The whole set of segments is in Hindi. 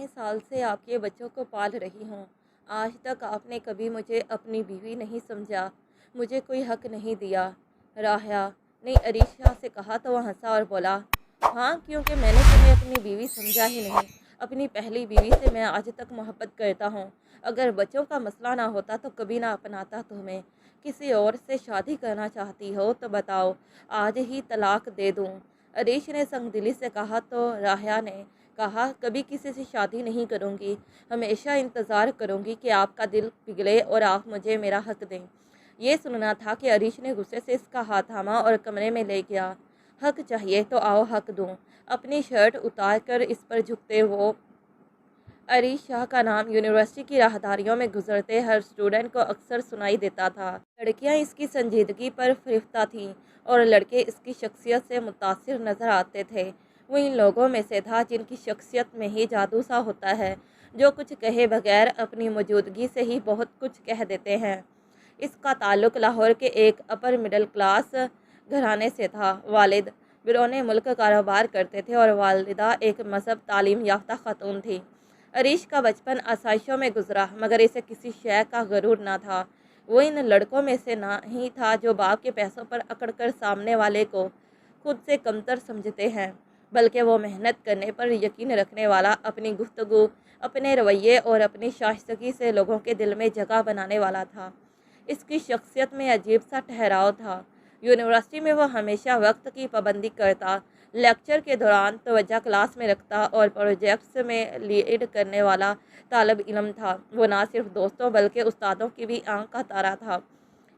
साल से आपके बच्चों को पाल रही हूँ। आज तक आपने कभी मुझे अपनी बीवी नहीं समझा, मुझे कोई हक नहीं दिया। राह्या ने अरीशा से कहा तो वह हंसा और बोला, हाँ, क्योंकि मैंने तुम्हें अपनी बीवी समझा ही नहीं। अपनी पहली बीवी से मैं आज तक मोहब्बत करता हूँ। अगर बच्चों का मसला ना होता तो कभी ना अपनाता तुम्हें। किसी और से शादी करना चाहती हो तो बताओ, आज ही तलाक दे दूँ। अरीश ने संगदिली से कहा तो राह्या ने कहा, कभी किसी से शादी नहीं करूँगी, हमेशा इंतज़ार करूँगी कि आपका दिल पिघले और आप मुझे मेरा हक दें। ये सुनना था कि अरीश ने गुस्से से इसका हाथ थामा और कमरे में ले गया। हक चाहिए तो आओ हक दूँ। अपनी शर्ट उतार कर इस पर झुकते वो अरीश शाह का नाम यूनिवर्सिटी की राहदारियों में गुजरते हर स्टूडेंट को अक्सर सुनाई देता था। लड़कियां इसकी संजीदगी पर फ़रिफ्ता थीं और लड़के इसकी शख्सियत से मुतासिर नज़र आते थे। वो इन लोगों में से था जिनकी शख्सियत में ही जादू सा होता है, जो कुछ कहे बगैर अपनी मौजूदगी से ही बहुत कुछ कह देते हैं। इसका ताल्लुक़ लाहौर के एक अपर मिडिल क्लास घराने से था। वालिद बिरोने मुल्क कारोबार करते थे और वालिदा एक मज़हब तालीम याफ्ता खातून थी। अरीश का बचपन आसाइशों में गुजरा, मगर इसे किसी शय का गरूर ना था। वो इन लड़कों में से ना ही था जो बाप के पैसों पर अकड़ कर सामने वाले को खुद से कमतर समझते हैं, बल्कि वो मेहनत करने पर यकीन रखने वाला, अपनी गुफ्तगू, अपने रवैये और अपनी शाइस्तगी से लोगों के दिल में जगह बनाने वाला था। इसकी शख्सियत में अजीब सा ठहराव था। यूनिवर्सिटी में वह हमेशा वक्त की पाबंदी करता, लेक्चर के दौरान तवज्जो क्लास में रखता और प्रोजेक्ट्स में लीड करने वाला तालब इल्म था। वो ना सिर्फ दोस्तों बल्कि उस्तादों की भी आंख का तारा था।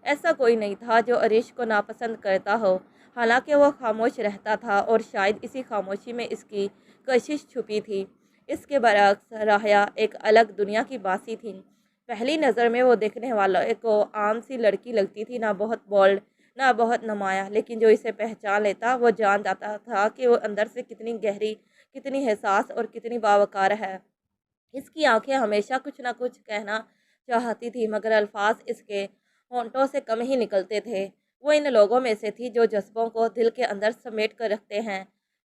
ऐसा कोई नहीं था जो अरीश को नापसंद करता हो। हालांकि वह खामोश रहता था और शायद इसी खामोशी में इसकी कशिश छुपी थी। इसके बरक्स राह्या एक अलग दुनिया की बासी थी। पहली नज़र में वो देखने वालों को आम सी लड़की लगती थी, ना बहुत बोल्ड ना बहुत नुमाया, लेकिन जो इसे पहचान लेता वो जान जाता था कि वो अंदर से कितनी गहरी, कितनी हिसास और कितनी बावकार है। इसकी आंखें हमेशा कुछ ना कुछ कहना चाहती थी, मगर अल्फाज इसके होंठों से कम ही निकलते थे। वो इन लोगों में से थी जो जज्बों को दिल के अंदर समेट कर रखते हैं।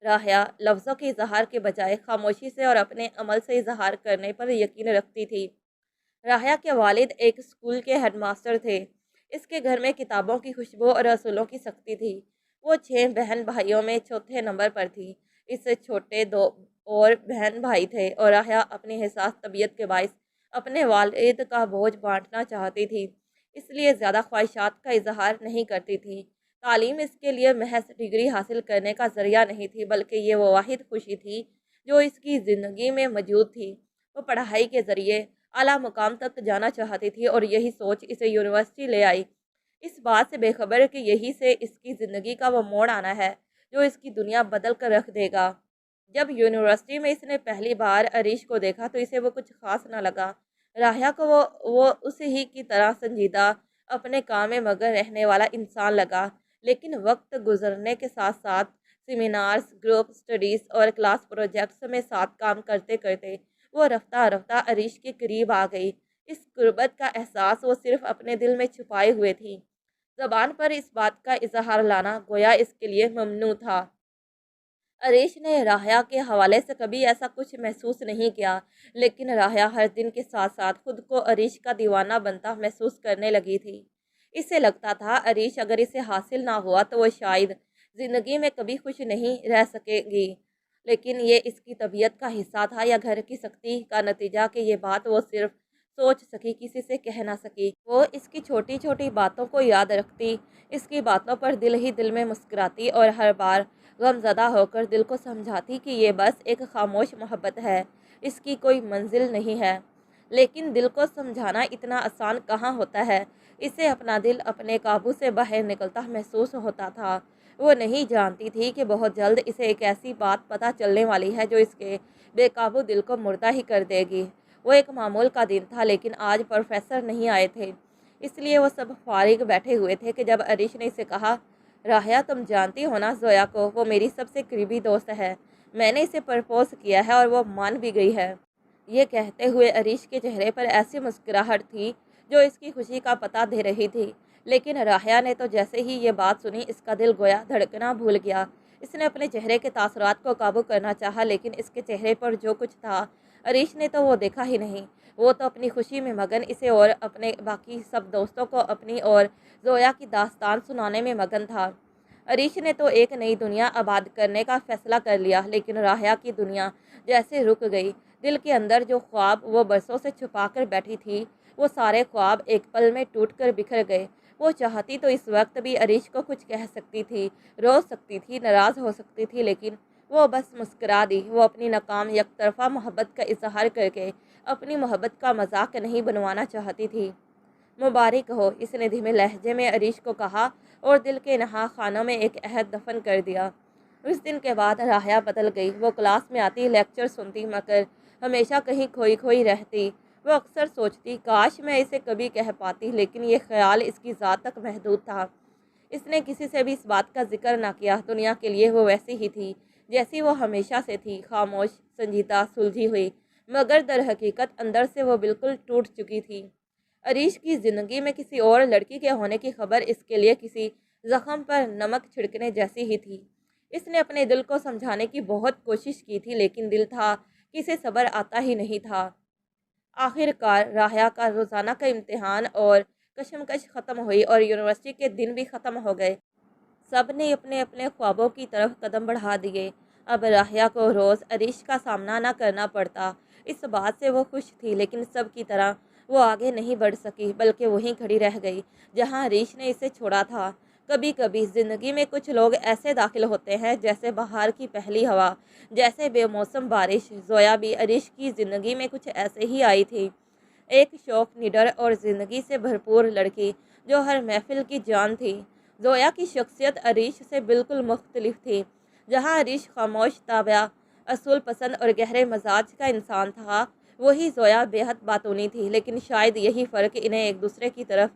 राह्या लफ्ज़ों के इजहार के बजाय खामोशी से और अपने अमल से इजहार करने पर यकीन रखती थी। राह्या के वालिद एक स्कूल के हेडमास्टर थे। इसके घर में किताबों की खुशबू और असूलों की सख्ती थी। वो 6 बहन भाइयों में चौथे नंबर पर थी। इससे छोटे 2 और बहन भाई थे और राह्या अपनी हिसास तबीयत के बायस अपने वालिद का बोझ बांटना चाहती थी, इसलिए ज़्यादा ख्वाहिशात का इजहार नहीं करती थी। तालीम इसके लिए महज डिग्री हासिल करने का ज़रिया नहीं थी, बल्कि ये वो वाहिद खुशी थी जो इसकी ज़िंदगी में मौजूद थी। वो पढ़ाई के ज़रिए आला मुकाम तक जाना चाहती थी और यही सोच इसे यूनिवर्सिटी ले आई, इस बात से बेखबर कि यही से इसकी ज़िंदगी का वो मोड़ आना है जो इसकी दुनिया बदल कर रख देगा। जब यूनिवर्सिटी में इसने पहली बार अरीश को देखा तो इसे वो कुछ खास ना लगा। राह्या को वो उस ही की तरह संजीदा, अपने काम में मगन रहने वाला इंसान लगा। लेकिन वक्त गुजरने के साथ साथ सेमिनार्स, ग्रुप स्टडीज़ और क्लास प्रोजेक्ट्स में साथ काम करते करते वो रफ्ता रफ्ता अरीश के करीब आ गई। इस गुर्बत का एहसास वो सिर्फ अपने दिल में छुपाए हुए थी। ज़बान पर इस बात का इजहार लाना गोया इसके लिए ममनू था। अरीश ने राह्या के हवाले से कभी ऐसा कुछ महसूस नहीं किया, लेकिन राह्या हर दिन के साथ साथ खुद को अरीश का दीवाना बनता महसूस करने लगी थी। इसे लगता था अरीश अगर इसे हासिल ना हुआ तो वो शायद ज़िंदगी में कभी खुश नहीं रह सकेगी। लेकिन ये इसकी तबीयत का हिस्सा था या घर की सख्ती का नतीजा कि ये बात वो सिर्फ सोच सकी, किसी से कह ना सकी। वो इसकी छोटी छोटी बातों को याद रखती, इसकी बातों पर दिल ही दिल में मुस्कुराती और हर बार गमज़दा होकर दिल को समझाती कि ये बस एक खामोश मोहब्बत है, इसकी कोई मंजिल नहीं है। लेकिन दिल को समझाना इतना आसान कहाँ होता है। इसे अपना दिल अपने काबू से बाहर निकलता महसूस होता था। वो नहीं जानती थी कि बहुत जल्द इसे एक ऐसी बात पता चलने वाली है जो इसके बेकाबू दिल को मुर्दा ही कर देगी। वो एक मामूल का दिन था, लेकिन आज प्रोफेसर नहीं आए थे, इसलिए वो सब फारिग बैठे हुए थे कि जब अरीश ने इसे कहा, राह्या, तुम जानती हो ना जोया को, वो मेरी सबसे करीबी दोस्त है। मैंने इसे प्रपोज किया है और वो मान भी गई है। ये कहते हुए अरीश के चेहरे पर ऐसी मुस्कुराहट थी जो इसकी खुशी का पता दे रही थी। लेकिन राह्या ने तो जैसे ही ये बात सुनी इसका दिल गोया धड़कना भूल गया। इसने अपने चेहरे के तासुरात को काबू करना चाहा, लेकिन इसके चेहरे पर जो कुछ था अरीश ने तो वो देखा ही नहीं। वो तो अपनी खुशी में मगन, इसे और अपने बाकी सब दोस्तों को अपनी और ज़ोया की दास्तान सुनाने में मगन था। अरीश ने तो एक नई दुनिया आबाद करने का फैसला कर लिया, लेकिन राहया की दुनिया जैसे रुक गई। दिल के अंदर जो ख्वाब वो बरसों से छुपा कर बैठी थी, वो सारे ख्वाब एक पल में टूट कर बिखर गए। वो चाहती तो इस वक्त भी अरीश को कुछ कह सकती थी, रो सकती थी, नाराज़ हो सकती थी, लेकिन वो बस मुस्कुरा दी। वो अपनी नाकाम यकतरफा मोहब्बत का इजहार करके अपनी मोहब्बत का मजाक नहीं बनवाना चाहती थी। मुबारक हो, इसने धीमे लहजे में अरीश को कहा और दिल के नहा खानों में एक अहद दफन कर दिया। उस दिन के बाद राहया बदल गई। वो क्लास में आती, लेक्चर सुनती, मगर हमेशा कहीं खोई खोई रहती। वो अक्सर सोचती काश मैं इसे कभी कह पाती, लेकिन ये ख्याल इसकी ज़ात तक महदूद था। इसने किसी से भी इस बात का जिक्र ना किया। दुनिया के लिए वो वैसी ही थी जैसी वो हमेशा से थी, खामोश, संजीदा, सुलझी हुई, मगर दर हकीकत अंदर से वो बिल्कुल टूट चुकी थी। अरीश की ज़िंदगी में किसी और लड़की के होने की खबर इसके लिए किसी ज़ख्म पर नमक छिड़कने जैसी ही थी। इसने अपने दिल को समझाने की बहुत कोशिश की थी, लेकिन दिल था कि इसे सब्र आता ही नहीं था। आखिरकार राहया का रोज़ाना का इम्तिहान और कशमकश ख़त्म हुई और यूनिवर्सिटी के दिन भी ख़त्म हो गए। सब ने अपने अपने ख्वाबों की तरफ कदम बढ़ा दिए। अब राहिया को रोज़ अरीश का सामना न करना पड़ता। इस बात से वो खुश थी, लेकिन सब की तरह वो आगे नहीं बढ़ सकी, बल्कि वहीं खड़ी रह गई जहां अरीश ने इसे छोड़ा था। कभी कभी ज़िंदगी में कुछ लोग ऐसे दाखिल होते हैं जैसे बाहर की पहली हवा, जैसे बेमौसम बारिश। जोया भी अरीश की ज़िंदगी में कुछ ऐसे ही आई थी। एक शौक, निडर और ज़िंदगी से भरपूर लड़की जो हर महफिल की जान थी। जोया की शख्सियत अरीश से बिल्कुल मुख्तलिफ थी। जहाँ अरीश खामोश, ताबिया, असूल पसंद और गहरे मजाज का इंसान था, वही जोया बेहद बातूनी थी। लेकिन शायद यही फ़र्क इन्हें एक दूसरे की तरफ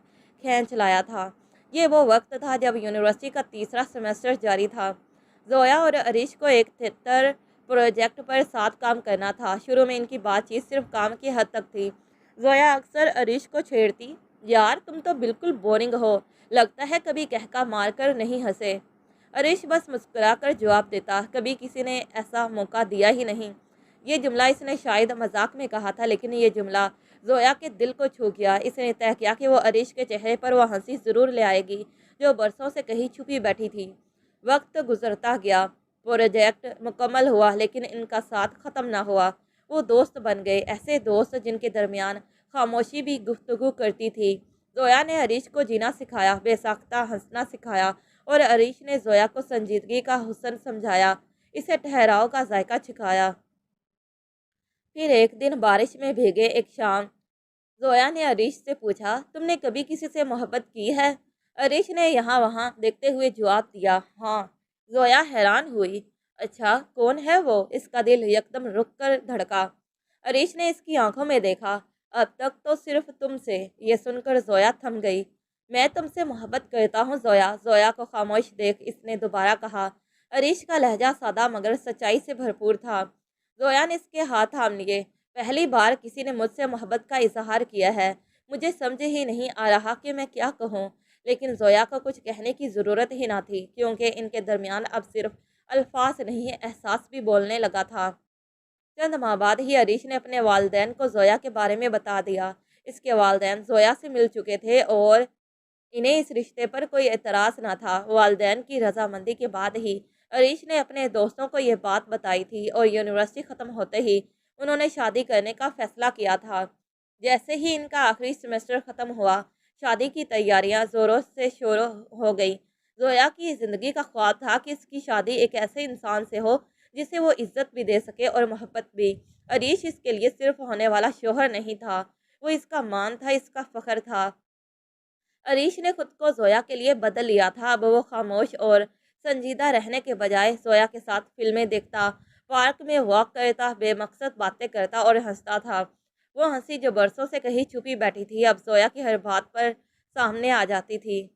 खींच लाया था। ये वो वक्त था जब यूनिवर्सिटी का तीसरा सेमेस्टर जारी था। जोया और अरीश को एक थिएटर प्रोजेक्ट पर साथ काम करना था। शुरू में इनकी बातचीत सिर्फ काम की हद तक थी। जोया अक्सर अरीश को छेड़ती, यार तुम तो बिल्कुल बोरिंग हो, लगता है कभी कहका मार कर नहीं हंसे। अरीश बस मुस्कुरा कर जवाब देता, कभी किसी ने ऐसा मौका दिया ही नहीं। ये जुमला इसने शायद मजाक में कहा था, लेकिन ये जुमला जोया के दिल को छू गया। इसने तय किया कि वो अरीश के चेहरे पर वो हंसी ज़रूर ले आएगी जो बरसों से कहीं छुपी बैठी थी। वक्त गुजरता गया, प्रोजेक्ट मुकम्मल हुआ, लेकिन इनका साथ ख़त्म ना हुआ। वो दोस्त बन गए, ऐसे दोस्त जिनके दरमियान खामोशी भी गुफ्तगू करती थी। जोया ने अरीश को जीना सिखाया, बेसाख्ता हंसना सिखाया, और अरीश ने जोया को संजीदगी का हुस्न समझाया, इसे ठहराव का जायका सिखाया। फिर एक दिन बारिश में भीगे एक शाम, जोया ने अरीश से पूछा, तुमने कभी किसी से मोहब्बत की है? अरीश ने यहाँ वहाँ देखते हुए जवाब दिया, हाँ। जोया हैरान हुई, अच्छा कौन है वो? इसका दिल यकदम रुक कर धड़का। अरीश ने इसकी आंखों में देखा, अब तक तो सिर्फ तुमसे। ये सुनकर जोया थम गई। मैं तुमसे मोहब्बत करता हूँ जोया। जोया को खामोश देख इसने दोबारा कहा। अरीश का लहजा सादा मगर सच्चाई से भरपूर था। जोया ने इसके हाथ थाम लिए। पहली बार किसी ने मुझसे मोहब्बत का इजहार किया है। मुझे समझ ही नहीं आ रहा कि मैं क्या कहूँ। लेकिन जोया को कुछ कहने की ज़रूरत ही ना थी, क्योंकि इनके दरमियान अब सिर्फ अल्फाज नहीं, एहसास भी बोलने लगा था। चंद माह बाद ही अरीश ने अपने वालदैन को जोया के बारे में बता दिया। इसके वालदैन जोया से मिल चुके थे और इन्हें इस रिश्ते पर कोई एतराज़ ना था। वालदैन की रजामंदी के बाद ही अरीश ने अपने दोस्तों को यह बात बताई थी और यूनिवर्सिटी ख़त्म होते ही उन्होंने शादी करने का फ़ैसला किया था। जैसे ही इनका आखिरी सेमेस्टर ख़त्म हुआ, शादी की तैयारियां ज़ोरों से शोरों हो गई। जोया की ज़िंदगी का ख्वाब था कि इसकी शादी एक ऐसे इंसान से हो जिसे वो इज्जत भी दे सके और मोहब्बत भी। अरीश इसके लिए सिर्फ होने वाला शोहर नहीं था, वो इसका मान था, इसका फ़ख्र था। अरीश ने खुद को जोया के लिए बदल लिया था। अब वो खामोश और संजीदा रहने के बजाय जोया के साथ फिल्में देखता, पार्क में वॉक करता, बेमकसद बातें करता और हंसता था। वो हंसी जो बरसों से कहीं छुपी बैठी थी, अब जोया की हर बात पर सामने आ जाती थी।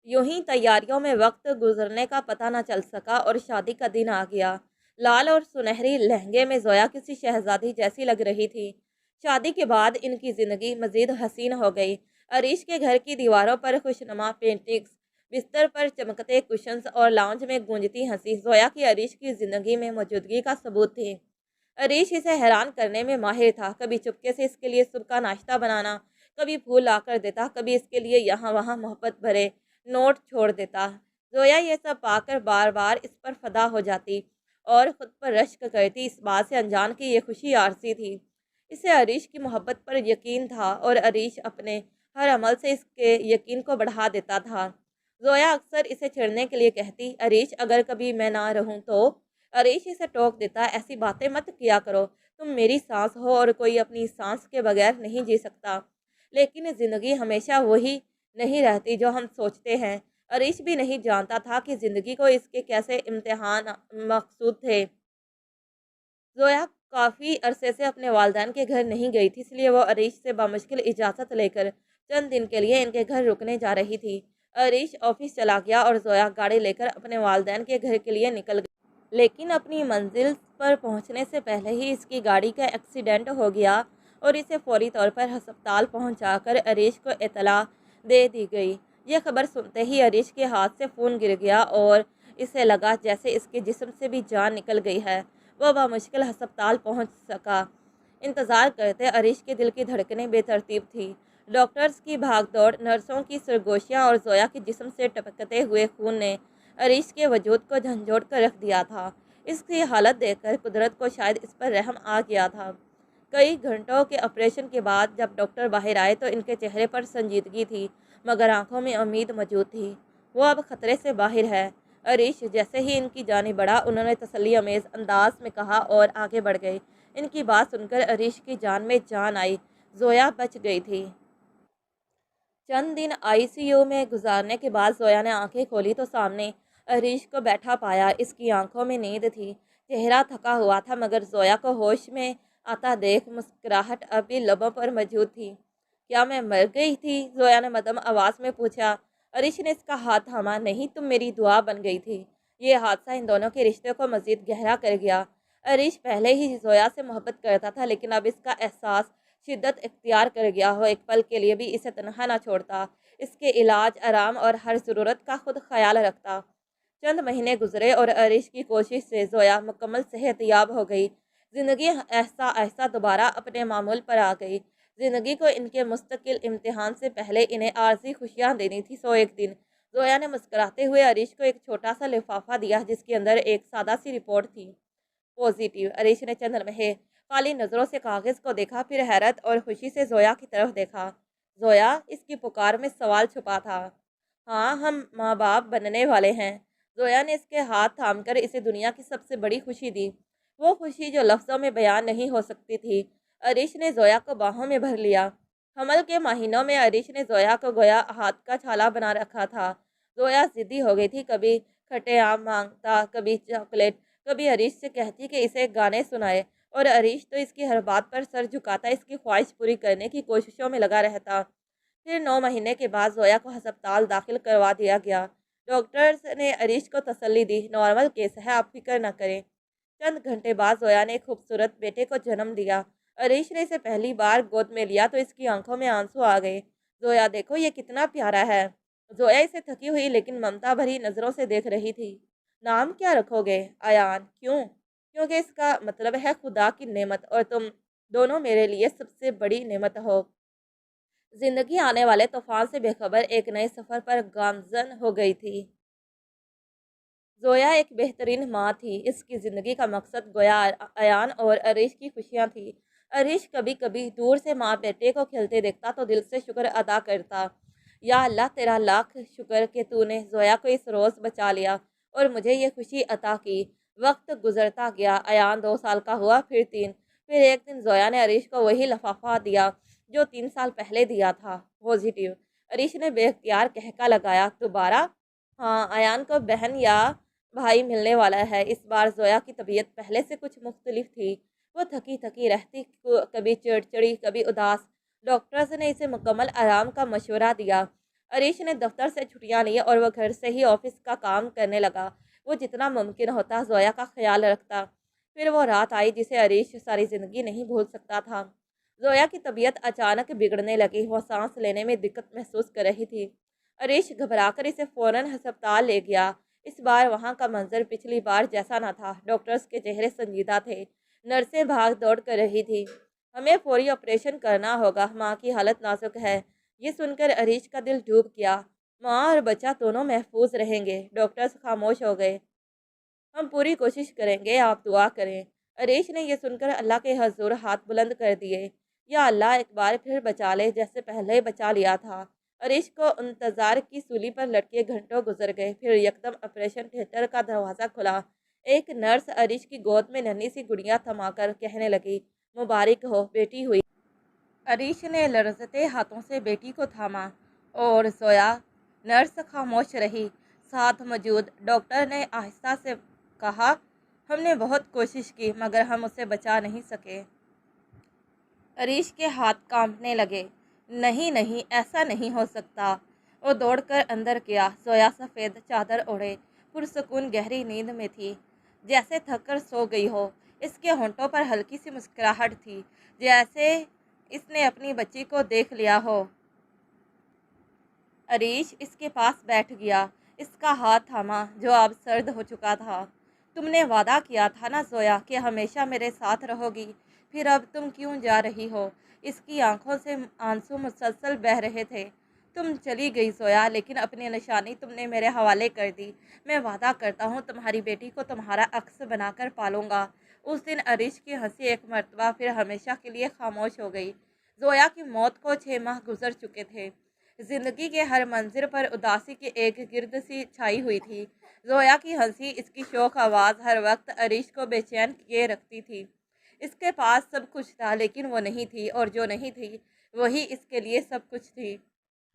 यूं ही तैयारियों में वक्त गुजरने का पता न चल सका और शादी का दिन आ गया। लाल और सुनहरी लहंगे में जोया किसी शहजादी जैसी लग रही थी। शादी के बाद इनकी ज़िंदगी मज़ीद हसीन हो गई। अरीश के घर की दीवारों पर खुशनुमा पेंटिंग्स, बिस्तर पर चमकते कुशन्स और लाउंज में गूंजती हंसी जोया की अरीश की ज़िंदगी में मौजूदगी का सबूत थी। अरीश इसे हैरान करने में माहिर था। कभी चुपके से इसके लिए सुबह का नाश्ता बनाना, कभी फूल लाकर देता, कभी इसके लिए यहाँ वहाँ मोहब्बत भरे नोट छोड़ देता। जोया ये सब पाकर बार बार इस पर फदा हो जाती और ख़ुद पर रश्क करती। इस बात से अनजान की ये खुशी आरसी थी। इसे अरीश की मोहब्बत पर यकीन था और अरीश अपने हर अमल से इसके यकीन को बढ़ा देता था। जोया अक्सर इसे छिड़ने के लिए कहती, अरीश अगर कभी मैं ना रहूं तो। अरीश इसे टोक देता, ऐसी बातें मत किया करो, तुम मेरी सांस हो और कोई अपनी सांस के बगैर नहीं जी सकता। लेकिन ज़िंदगी हमेशा वही नहीं रहती जो हम सोचते हैं। अरीश भी नहीं जानता था कि ज़िंदगी को इसके कैसे इम्तिहान मकसूद थे। ज़ोया काफ़ी अरसे से अपने वालिदैन के घर नहीं गई थी, इसलिए वो अरीश से बामुश्किल इजाज़त लेकर चंद दिन के लिए इनके घर रुकने जा रही थी। अरीश ऑफिस चला गया और ज़ोया गाड़ी लेकर अपने वालिदैन के घर के लिए निकल गई। लेकिन अपनी मंजिल पर पहुंचने से पहले ही इसकी गाड़ी का एक्सीडेंट हो गया और इसे फौरी तौर पर अस्पताल पहुंचाकर अरीश को इतला दे दी गई। यह खबर सुनते ही अरीश के हाथ से फ़ोन गिर गया और इसे लगा जैसे इसके जिस्म से भी जान निकल गई है। वह बामुश्किल अस्पताल पहुंच सका। इंतज़ार करते अरीश के दिल की धड़कनें बेतरतीब थी। डॉक्टर्स की भागदौड़, नर्सों की सरगोशियाँ और जोया के जिस्म से टपकते हुए खून ने अरीश के वजूद को झंझोड़ कर रख दिया था। इसकी हालत देखकर कुदरत को शायद इस पर रहम आ गया था। कई घंटों के ऑपरेशन के बाद जब डॉक्टर बाहर आए तो इनके चेहरे पर संजीदगी थी, मगर आंखों में उम्मीद मौजूद थी। वो अब खतरे से बाहर है। अरीश जैसे ही इनकी जाने बढ़ा, उन्होंने तसल्ली अमेज़ अंदाज में कहा और आगे बढ़ गए। इनकी बात सुनकर अरीश की जान में जान आई। जोया बच गई थी। चंद दिन आईसीयू में गुजारने के बाद जोया ने आंखें खोली तो सामने अरीश को बैठा पाया। इसकी आंखों में नींद थी, चेहरा थका हुआ था, मगर जोया को होश में आता देख मुस्कुराहट अभी लबों पर मौजूद थी। क्या मैं मर गई थी? जोया ने मदम आवाज़ में पूछा। अरीश ने इसका हाथ थामा। नहीं, तुम मेरी दुआ बन गई थी। ये हादसा इन दोनों के रिश्ते को मज़ीद गहरा कर गया। अरीश पहले ही जोया से मोहब्बत करता था, लेकिन अब इसका एहसास शिद्दत इख्तियार कर गया हो। एक पल के लिए भी इसे तनहा ना छोड़ता। इसके इलाज, आराम और हर ज़रूरत का खुद ख्याल रखता। चंद महीने गुजरे और अरीश की कोशिश से जोया मुकम्मल सेहतयाब हो गई। ज़िंदगी ऐसा ऐसा दोबारा अपने मामूल पर आ गई। ज़िंदगी को इनके मुस्तकिल इम्तिहान से पहले इन्हें आर्जी खुशियाँ देनी थी। सो एक दिन जोया ने मुस्कुराते हुए अरीश को एक छोटा सा लिफाफा दिया, जिसके अंदर एक सादा सी रिपोर्ट थी, पॉजिटिव। अरीश ने चंद लम्हे खाली नज़रों से कागज़ को देखा, फिर हैरत और खुशी से जोया की तरफ देखा। जोया, इसकी पुकार में सवाल छुपा था। हाँ, हम माँ बाप बनने वाले हैं। जोया ने इसके हाथ थामकर इसे दुनिया की सबसे बड़ी खुशी दी, वो खुशी जो लफ्ज़ों में बयान नहीं हो सकती थी। अरीश ने जोया को बाहों में भर लिया। हमल के महीनों में अरीश ने जोया को गोया हाथ का छाला बना रखा था। जोया ज़िद्दी हो गई थी, कभी खट्टे आम मांगता, कभी चॉकलेट, कभी अरीश से कहती कि इसे गाने सुनाए, और अरीश तो इसकी हर बात पर सर झुकाता, इसकी ख्वाहिश पूरी करने की कोशिशों में लगा रहता। फिर 9 महीने के बाद जोया को अस्पताल दाखिल करवा दिया गया। डॉक्टर्स ने अरीश को तसल्ली दी, नॉर्मल केस है, आप फिक्र न करें। चंद घंटे बाद जोया ने एक खूबसूरत बेटे को जन्म दिया। अरीश ने इसे पहली बार गोद में लिया तो इसकी आंखों में आंसू आ गए। जोया, देखो ये कितना प्यारा है। जोया इसे थकी हुई लेकिन ममता भरी नज़रों से देख रही थी। नाम क्या रखोगे? अयान। क्यों? क्योंकि इसका मतलब है खुदा की नेमत, और तुम दोनों मेरे लिए सबसे बड़ी नेमत हो। जिंदगी आने वाले तूफान से बेखबर एक नए सफ़र पर गामजन हो गई थी। जोया एक बेहतरीन माँ थी। इसकी ज़िंदगी का मकसद गोया अयान और अरीश की खुशियाँ थी। अरीश कभी कभी दूर से माँ बेटे को खेलते देखता तो दिल से शुक्र अदा करता। या अल्लाह, तेरा लाख शुक्र कि तूने जोया को इस रोज़ बचा लिया और मुझे ये खुशी अता की। वक्त गुजरता गया। अयान 2 साल का हुआ, फिर 3। फिर एक दिन जोया ने अरीश को वही लफाफा दिया जो 3 साल पहले दिया था, पॉजिटिव। अरीश ने बेख्तियार कहका लगाया, दोबारा? हाँ, अयान को बहन या भाई मिलने वाला है। इस बार जोया की तबीयत पहले से कुछ मुख्तलिफ थी। वो थकी थकी रहती, कभी चिड़चिड़ी, कभी उदास। डॉक्टर्स ने इसे मुकम्मल आराम का मशवरा दिया। अरीश ने दफ्तर से छुट्टियां ली और वह घर से ही ऑफिस का काम करने लगा। वो जितना मुमकिन होता जोया का ख्याल रखता। फिर वो रात आई जिसे अरीश सारी ज़िंदगी नहीं भूल सकता था। जोया की तबीयत अचानक बिगड़ने लगी। वो सांस लेने में दिक्कत महसूस कर रही थी। अरीश घबराकर इसे फ़ौरन अस्पताल ले गया। इस बार वहाँ का मंजर पिछली बार जैसा न था। डॉक्टर्स के चेहरे संजीदा थे, नर्सें भाग दौड़ कर रही थी। हमें फौरी ऑपरेशन करना होगा, माँ की हालत नाजुक है। ये सुनकर अरीश का दिल डूब गया। माँ और बच्चा दोनों महफूज रहेंगे। डॉक्टर्स खामोश हो गए। हम पूरी कोशिश करेंगे, आप दुआ करें। अरीश ने यह सुनकर अल्लाह के हजूर हाथ बुलंद कर दिए। या अल्लाह, एक बार फिर बचा ले जैसे पहले बचा लिया था। अरीश को इंतजार की सूली पर लटके घंटों गुजर गए। फिर यकदम ऑपरेशन थिएटर का दरवाज़ा खुला। एक नर्स अरीश की गोद में नन्ही सी गुड़िया थमाकर कहने लगी, मुबारक हो, बेटी हुई। अरीश ने लरजते हाथों से बेटी को थामा और सोया। नर्स खामोश रही। साथ मौजूद डॉक्टर ने आहिस्ता से कहा, हमने बहुत कोशिश की मगर हम उसे बचा नहीं सके। अरीश के हाथ कांपने लगे। नहीं नहीं, ऐसा नहीं हो सकता। वो दौड़कर अंदर गया। सोया सफ़ेद चादर ओढ़े पुरसकून गहरी नींद में थी, जैसे थककर सो गई हो। इसके होंठों पर हल्की सी मुस्कुराहट थी, जैसे इसने अपनी बच्ची को देख लिया हो। अरीश इसके पास बैठ गया। इसका हाथ थामा जो अब सर्द हो चुका था। तुमने वादा किया था ना जोया कि हमेशा मेरे साथ रहोगी, फिर अब तुम क्यों जा रही हो? इसकी आंखों से आंसू मुसलसल बह रहे थे। तुम चली गई जोया, लेकिन अपनी निशानी तुमने मेरे हवाले कर दी। मैं वादा करता हूँ तुम्हारी बेटी को तुम्हारा अक्स बनाकर पालूंगा। उस दिन अरीश की हंसी एक मर्तबा फिर हमेशा के लिए खामोश हो गई। जोया की मौत को 6 माह गुजर चुके थे। जिंदगी के हर मंजिल पर उदासी की एक गिर्द सी छाई हुई थी। जोया की हंसी, इसकी शोक आवाज़ हर वक्त अरीश को बेचैन किए रखती थी। इसके पास सब कुछ था, लेकिन वो नहीं थी, और जो नहीं थी वही इसके लिए सब कुछ थी।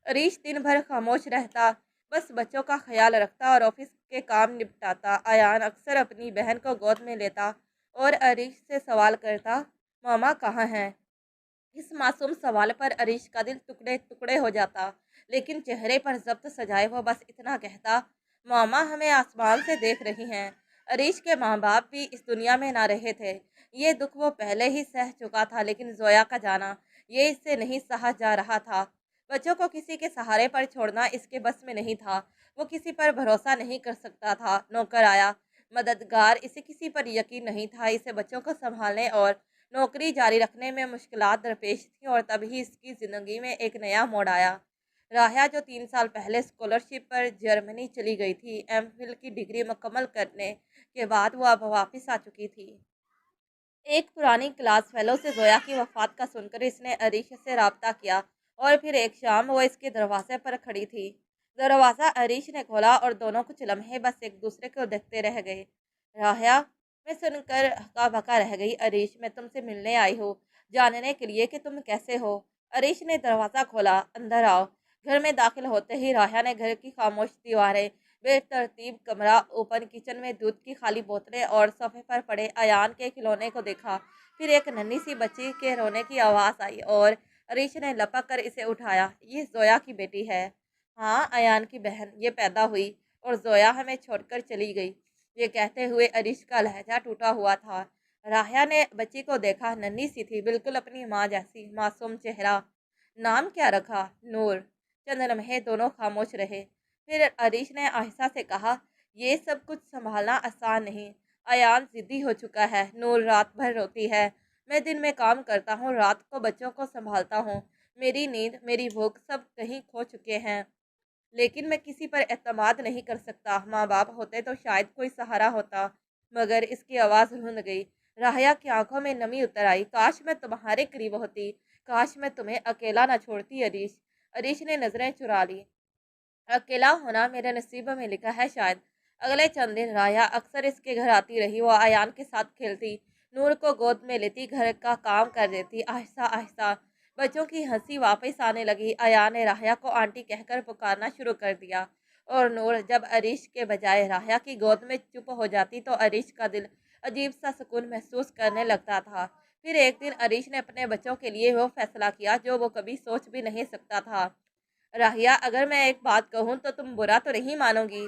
अरीश दिन भर खामोश रहता, बस बच्चों का ख्याल रखता और ऑफिस के काम निपटाता। अयान अक्सर अपनी बहन को गोद में लेता और अरीश से सवाल करता, मामा कहाँ हैं? इस मासूम सवाल पर अरीश का दिल टुकड़े टुकड़े हो जाता, लेकिन चेहरे पर जब्त सजाए वो बस इतना कहता, मामा हमें आसमान से देख रही हैं। अरीश के माँ बाप भी इस दुनिया में ना रहे थे। ये दुख वो पहले ही सह चुका था, लेकिन जोया का जाना, ये इससे नहीं सहा जा रहा था। बच्चों को किसी के सहारे पर छोड़ना इसके बस में नहीं था। वो किसी पर भरोसा नहीं कर सकता था। नौकर आया, मददगार, इसे किसी पर यकीन नहीं था। इसे बच्चों को संभालने और नौकरी जारी रखने में मुश्किलात दरपेश थी, और तभी इसकी ज़िंदगी में एक नया मोड़ आया। राहिया, जो 3 साल पहले स्कॉलरशिप पर जर्मनी चली गई थी, एमफिल की डिग्री मुकम्मल करने के बाद वो अब वापस आ चुकी थी। एक पुरानी क्लास फेलो से जोया की वफ़ात का सुनकर इसने अरीश से रब्ता किया, और फिर एक शाम वो इसके दरवाजे पर खड़ी थी। दरवाज़ा अरीश ने खोला और दोनों कुछ लम्हे बस एक दूसरे को देखते रह गए। राहिया, मैं सुनकर हक्का बक्का रह गई। अरीश, मैं तुमसे मिलने आई हूँ, जानने के लिए कि तुम कैसे हो। अरीश ने दरवाज़ा खोला, अंदर आओ। घर में दाखिल होते ही राहिया ने घर की खामोश दीवारें, बेतरतीब कमरा, ओपन किचन में दूध की खाली बोतलें और सोफे पर पड़े अयान के खिलौने को देखा। फिर एक नन्ही सी बच्ची के रोने की आवाज़ आई और अरीश ने लपक कर इसे उठाया। ये जोया की बेटी है। हाँ, अयान की बहन। ये पैदा हुई और जोया हमें छोड़कर चली गई। ये कहते हुए अरीश का लहजा टूटा हुआ था। राहिया ने बच्ची को देखा। नन्ही सी थी, बिल्कुल अपनी माँ जैसी, मासूम चेहरा। नाम क्या रखा? नूर। चंद लम्हे दोनों खामोश रहे। फिर अरीश ने आहिस्ता से कहा, ये सब कुछ संभालना आसान नहीं। अयान ज़िद्दी हो चुका है। नूर रात भर रोती है। मैं दिन में काम करता हूँ, रात को बच्चों को संभालता हूँ। मेरी नींद, मेरी भूख सब कहीं खो चुके हैं। लेकिन मैं किसी पर एतमाद नहीं कर सकता। माँ बाप होते तो शायद कोई सहारा होता। मगर इसकी आवाज़ रुंध गई। राहिया की आंखों में नमी उतर आई। काश मैं तुम्हारे करीब होती, काश मैं तुम्हें अकेला ना छोड़ती अरीश। अरीश ने नज़रें चुरा ली। अकेला होना मेरे नसीब में लिखा है शायद। अगले चंद दिन राया अक्सर इसके घर आती रही। वो आयान के साथ खेलती, नूर को गोद में लेती, घर का काम कर देती। आहिस्ता आहिस्ता बच्चों की हंसी वापस आने लगी। आयान ने राहिया को आंटी कहकर पुकारना शुरू कर दिया, और नूर जब अरीश के बजाय राहिया की गोद में चुप हो जाती तो अरीश का दिल अजीब सा सुकून महसूस करने लगता था। फिर एक दिन अरीश ने अपने बच्चों के लिए वो फैसला किया जो वो कभी सोच भी नहीं सकता था। राहिया, अगर मैं एक बात कहूँ तो तुम बुरा तो नहीं मानोगी?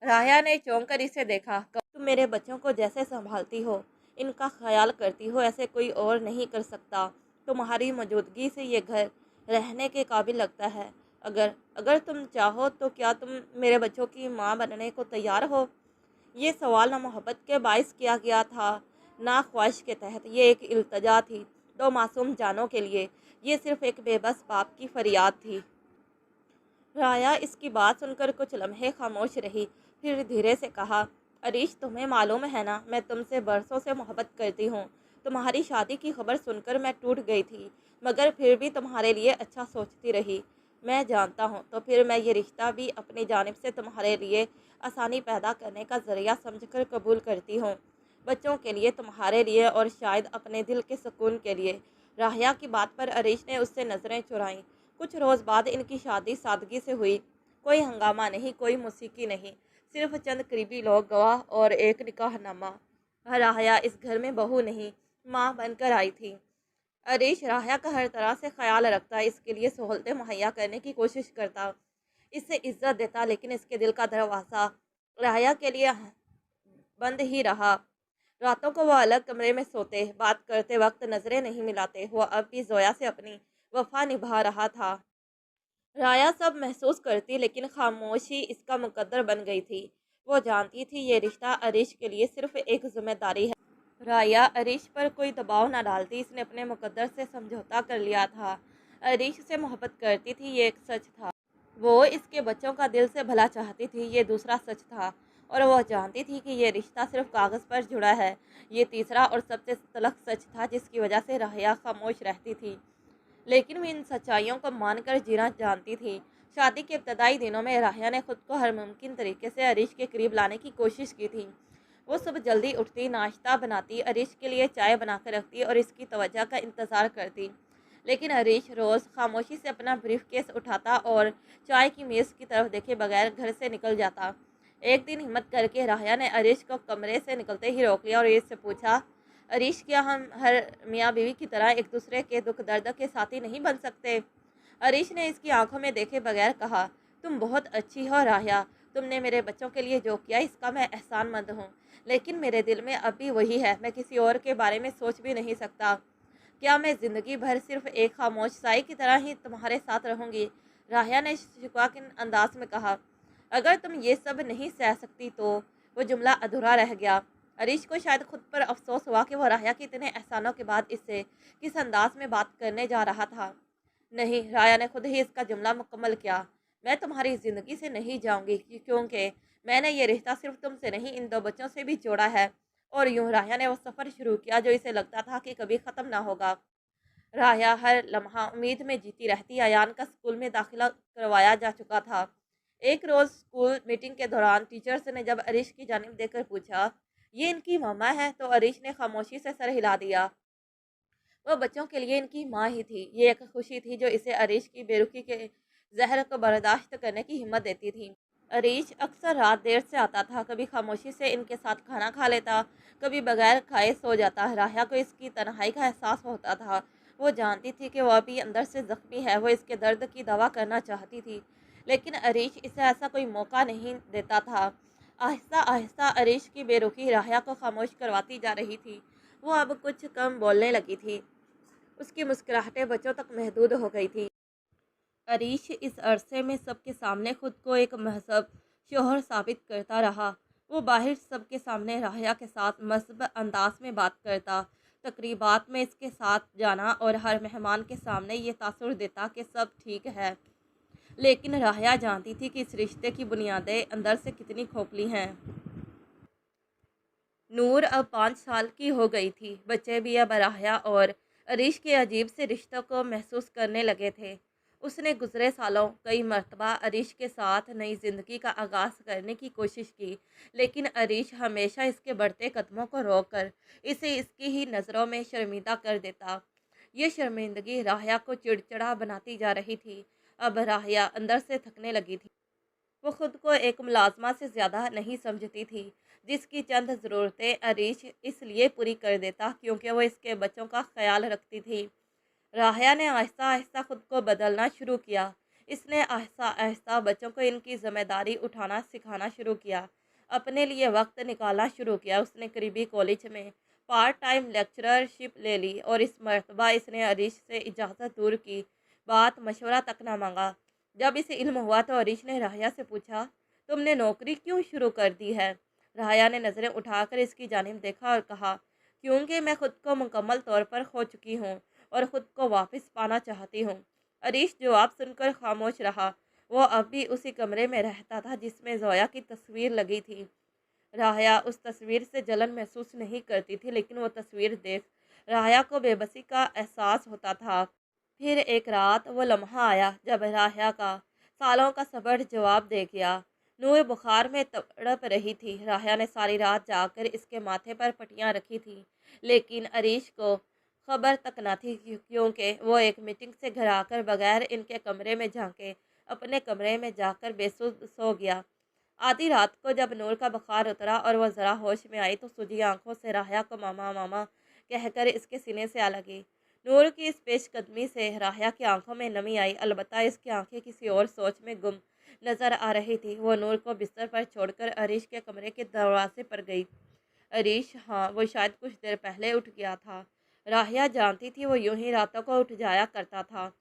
राहिया ने चौंक कर इसे देखा। तुम मेरे बच्चों को जैसे संभालती हो, इनका ख्याल करती हो, ऐसे कोई और नहीं कर सकता। तुम्हारी मौजूदगी से ये घर रहने के काबिल लगता है। अगर अगर तुम चाहो तो क्या तुम मेरे बच्चों की माँ बनने को तैयार हो? ये सवाल ना मोहब्बत के बायस किया गया था, ना ख्वाहिश के तहत, ये एक इल्तजा थी 2 मासूम जानों के लिए। ये सिर्फ एक बेबस बाप की फरियाद थी। राया इसकी बात सुनकर कुछ लम्हे खामोश रही, फिर धीरे से कहा, अरीश, तुम्हें मालूम है ना, मैं तुमसे बरसों से मोहब्बत करती हूँ। तुम्हारी शादी की खबर सुनकर मैं टूट गई थी, मगर फिर भी तुम्हारे लिए अच्छा सोचती रही। मैं जानता हूँ, तो फिर मैं ये रिश्ता भी अपनी जानिब से तुम्हारे लिए आसानी पैदा करने का ज़रिया समझकर कबूल करती हूँ। बच्चों के लिए, तुम्हारे लिए और शायद अपने दिल के सुकून के लिए। राहिया की बात पर अरीश ने उससे नज़रें चुराईं। कुछ रोज़ बाद इनकी शादी सादगी से हुई। कोई हंगामा नहीं, कोई मौसीकी नहीं, सिर्फ चंद करीबी लोग, गवाह और एक निकाहनामा। राहिया इस घर में बहू नहीं, माँ बनकर आई थी। अरीश राहिया का हर तरह से ख्याल रखता, इसके लिए सहूलतें मुहैया करने की कोशिश करता, इससे इज्जत देता, लेकिन इसके दिल का दरवाज़ा राहिया के लिए बंद ही रहा। रातों को वह अलग कमरे में सोते, बात करते वक्त नज़रें नहीं मिलाते। वह अब भी जोया से अपनी वफा निभा रहा था। राया सब महसूस करती, लेकिन खामोशी इसका मुकद्दर बन गई थी। वो जानती थी ये रिश्ता अरीश के लिए सिर्फ एक जिम्मेदारी है। राया अरीश पर कोई दबाव ना डालती, इसने अपने मुकद्दर से समझौता कर लिया था। अरीश से मोहब्बत करती थी, ये एक सच था। वो इसके बच्चों का दिल से भला चाहती थी, ये दूसरा सच था। और वह जानती थी कि ये रिश्ता सिर्फ कागज़ पर जुड़ा है, ये तीसरा और सबसे तलख सच था, जिसकी वजह से राया खामोश रहती थी। लेकिन वो इन सच्चाइयों को मानकर जीना जानती थी। शादी के इब्तदाई दिनों में राहिया ने खुद को हर मुमकिन तरीके से अरीश के करीब लाने की कोशिश की थी। वो सुबह जल्दी उठती, नाश्ता बनाती, अरीश के लिए चाय बनाकर रखती और इसकी तवज्जो का इंतज़ार करती। लेकिन अरीश रोज़ खामोशी से अपना ब्रीफ केस उठाता और चाय की मेज़ की तरफ देखे बगैर घर से निकल जाता। एक दिन हिम्मत करके राहिया ने अरीश को कमरे से निकलते ही रोक लिया और इससे पूछा, अरीश, क्या हम हर मियाँ बीवी की तरह एक दूसरे के दुख दर्द के साथी नहीं बन सकते? अरीश ने इसकी आंखों में देखे बगैर कहा, तुम बहुत अच्छी हो राहिया, तुमने मेरे बच्चों के लिए जो किया इसका मैं एहसानमंद हूँ, लेकिन मेरे दिल में अब भी वही है, मैं किसी और के बारे में सोच भी नहीं सकता। क्या मैं ज़िंदगी भर सिर्फ एक खामोश साई की तरह ही तुम्हारे साथ रहूँगी? राहिया ने शिकवा के अंदाज में कहा। अगर तुम ये सब नहीं सह सकती तो। वो जुमला अधूरा रह गया। अरीश को शायद खुद पर अफसोस हुआ कि वह राहिया के इतने एहसानों के बाद इससे किस अंदाज में बात करने जा रहा था। नहीं, राया ने खुद ही इसका जुमला मुकम्मल किया। मैं तुम्हारी ज़िंदगी से नहीं जाऊंगी, क्योंकि मैंने ये रिश्ता सिर्फ तुमसे नहीं, इन 2 बच्चों से भी जोड़ा है। और यूं राया ने वो सफ़र शुरू किया जो इसे लगता था कि कभी ख़त्म ना होगा। राया हर लम्हा उम्मीद में जीती रहती। अयान का स्कूल में दाखिला करवाया जा चुका था। एक रोज़ स्कूल मीटिंग के दौरान टीचर्स ने जब अरीश की जानिब देखकर पूछा, ये इनकी मम्मा है, तो अरीश ने खामोशी से सर हिला दिया। वह बच्चों के लिए इनकी माँ ही थी। ये एक खुशी थी जो इसे अरीश की बेरुखी के जहर को बर्दाश्त करने की हिम्मत देती थी। अरीश अक्सर रात देर से आता था, कभी खामोशी से इनके साथ खाना खा लेता, कभी बगैर खाए सो जाता। राहिया को इसकी तन्हाई का एहसास होता था। वो जानती थी कि वह अभी अंदर से ज़ख्मी है, वो इसके दर्द की दवा करना चाहती थी, लेकिन अरीश इसे ऐसा कोई मौका नहीं देता था। आहिस्ता आहिस्ता अरीश की बेरुखी राहिया को खामोश करवाती जा रही थी। वो अब कुछ कम बोलने लगी थी। उसकी मुस्कुराहटें बच्चों तक महदूद हो गई थी। अरीश इस अरसे में सबके सामने खुद को एक महजब शोहर साबित करता रहा। वो बाहर सबके सामने राहिया के साथ मस्ब अंदाज में बात करता, तकरीबात में इसके साथ जाना और हर मेहमान के सामने ये तासुर देता कि सब ठीक है। लेकिन राहिया जानती थी कि इस रिश्ते की बुनियादें अंदर से कितनी खोखली हैं। नूर अब 5 साल की हो गई थी। बच्चे भी अब राहिया और अरीश के अजीब से रिश्तों को महसूस करने लगे थे। उसने गुज़रे सालों कई मरतबा अरीश के साथ नई ज़िंदगी का आगाज़ करने की कोशिश की, लेकिन अरीश हमेशा इसके बढ़ते कदमों को रोककर इसे इसकी ही नज़रों में शर्मिंदा कर देता। ये शर्मिंदगी राहिया को चिड़चिड़ा बनाती जा रही थी। अब राहिया अंदर से थकने लगी थी। वो खुद को एक मुलाजमा से ज़्यादा नहीं समझती थी, जिसकी चंद ज़रूरतें अरीश इसलिए पूरी कर देता क्योंकि वो इसके बच्चों का ख्याल रखती थी। राहिया ने आहिस्ता आहिस्ता खुद को बदलना शुरू किया। इसने आहिस्ता आहिस्ता बच्चों को इनकी ज़िम्मेदारी उठाना सिखाना शुरू किया, अपने लिए वक्त निकालना शुरू किया। उसने करीबी कॉलेज में पार्ट टाइम लेक्चररशिप ले ली और इस मरतबा इसने अरीश से इजाज़त दूर की, बात मशवरा तक ना मांगा। जब इसे इल्म हुआ तो अरीश ने राहिया से पूछा, तुमने नौकरी क्यों शुरू कर दी है? राहिया ने नज़रें उठाकर इसकी जानिब देखा और कहा, क्योंकि मैं खुद को मुकम्मल तौर पर खो चुकी हूँ और ख़ुद को वापस पाना चाहती हूँ। अरीश जवाब सुनकर खामोश रहा। वो अब भी उसी कमरे में रहता था जिसमें ज़ोया की तस्वीर लगी थी। राहया उस तस्वीर से जलन महसूस नहीं करती थी, लेकिन वो तस्वीर देख राहया को बेबसी का एहसास होता था। फिर एक रात वो लम्हा आया जब राहया का सालों का सब्र जवाब दे गया। नूर बुखार में तड़प रही थी। राहया ने सारी रात जाकर इसके माथे पर पट्टियाँ रखी थी, लेकिन अरीश को खबर तक न थी, क्योंकि वो एक मीटिंग से घर आकर बगैर इनके कमरे में झांके अपने कमरे में जाकर बेसुध सो गया। आधी रात को जब नूर का बुखार उतरा और वह ज़रा होश में आई तो सूजी आंखों से राहया को मामा मामा कहकर इसके सीने से आ लगी। नूर की इस पेशकदमी से राहया की आंखों में नमी आई, अलबत्ता इसकी आंखें किसी और सोच में गुम नजर आ रही थी। वो नूर को बिस्तर पर छोड़कर अरीश के कमरे के दरवाजे पर गई। अरीश, हाँ, वो शायद कुछ देर पहले उठ गया था। राहया जानती थी वो यूं ही रातों को उठ जाया करता था।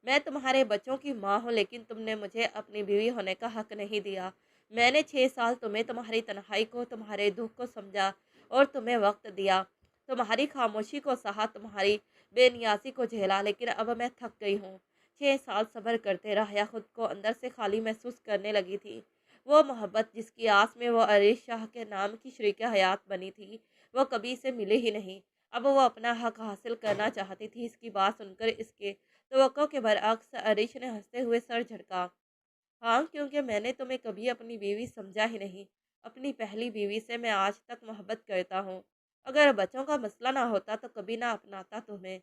मैं तुम्हारे बच्चों की माँ हूँ, लेकिन तुमने मुझे अपनी बीवी होने का हक नहीं दिया। मैंने 6 साल तुम्हें, तुम्हारी तन्हाई को, तुम्हारे दुख को समझा और तुम्हें वक्त दिया। तुम्हारी खामोशी को सहा, तुम्हारी बेनियाजी को झेला, लेकिन अब मैं थक गई हूँ। 6 साल सब्र करते राहया खुद को अंदर से खाली महसूस करने लगी थी। वो मोहब्बत जिसकी आस में वो अरीश शाह के नाम की शरीक हयात बनी थी, वो कभी इसे मिली ही नहीं। अब वो अपना हक हासिल करना चाहती थी। इसकी बात सुनकर इसके तवक्को के बरअक्स अरीश ने हंसते हुए सर झटका। हाँ, क्योंकि मैंने तुम्हें कभी अपनी बीवी समझा ही नहीं। अपनी पहली बीवी से मैं आज तक मोहब्बत करता हूँ। अगर बच्चों का मसला ना होता तो कभी ना अपनाता तुम्हें।